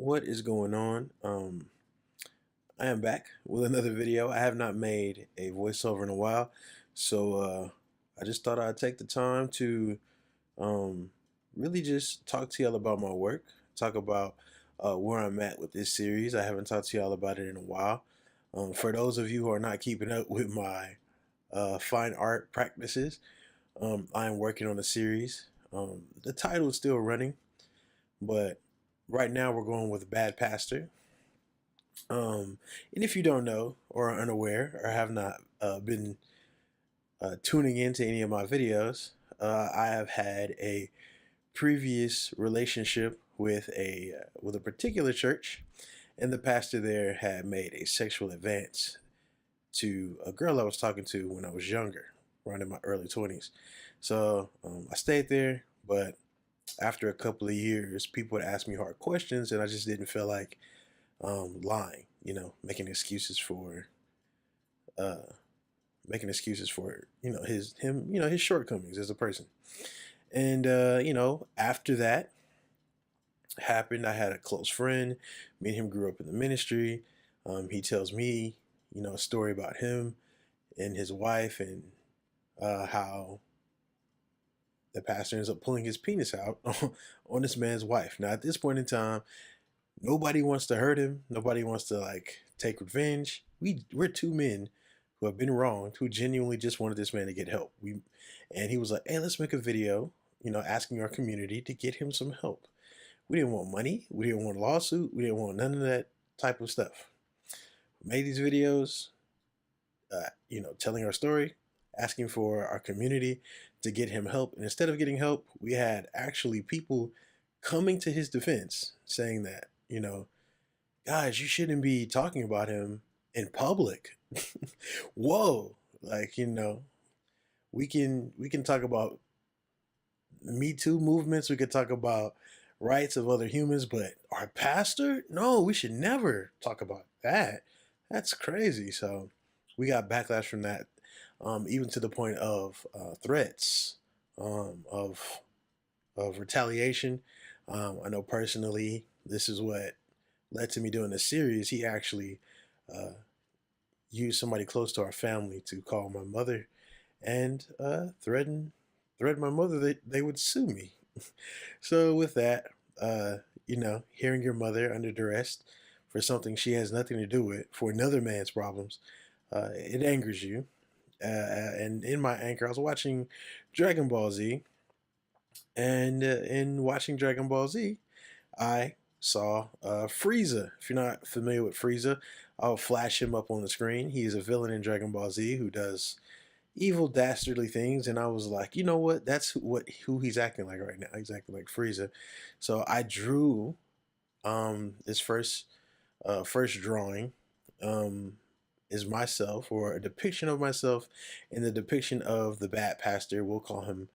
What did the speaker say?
What is going on? I am back with another video. I have not made a voiceover in a while, so I just thought I'd take the time to um, really just talk to y'all about my work, talk about where I'm at with this series. I haven't talked to y'all about it in a while. For those of you who are not keeping up with my fine art practices, I am working on a series. The title is still running, but right now we're going with Bad Pastor. And if you don't know or are unaware or have not been tuning into any of my videos, I have had a previous relationship with a particular church, and the pastor there had made a sexual advance to a girl I was talking to when I was younger, around in my early 20s. So I stayed there, but after a couple of years, people would ask me hard questions, and I just didn't feel like lying, making excuses for uh, his shortcomings as a person. And after that happened, I had a close friend. Me and him grew up in the ministry. He tells me, a story about him and his wife and how the pastor ends up pulling his penis out on this man's wife. Now, at this point in time, nobody wants to hurt him. Nobody wants to take revenge. We're two men who have been wronged, who genuinely just wanted this man to get help. And he was like, "Hey, let's make a video, asking our community to get him some help." We didn't want money. We didn't want a lawsuit. We didn't want none of that type of stuff. We made these videos, telling our story, asking for our community to get him help. And instead of getting help, we had actually people coming to his defense saying that, guys, you shouldn't be talking about him in public. Whoa. We can talk about Me Too movements, we could talk about rights of other humans, but our pastor? No, we should never talk about that. That's crazy. So we got backlash from that, even to the point of threats, of retaliation. I know personally, this is what led to me doing this series. He actually uh, used somebody close to our family to call my mother and threaten my mother that they would sue me. So with that, hearing your mother under duress for something she has nothing to do with, for another man's problems, it angers you. And in my anger, I was watching Dragon Ball Z, and in watching Dragon Ball Z, I saw Frieza. If you're not familiar with Frieza, I'll flash him up on the screen. He is a villain in Dragon Ball Z who does evil, dastardly things, and I was like, you know what? That's who he's acting like right now. He's acting like Frieza. So I drew this first drawing um, is myself, or a depiction of myself, in the depiction of the Bad Pastor. We'll call him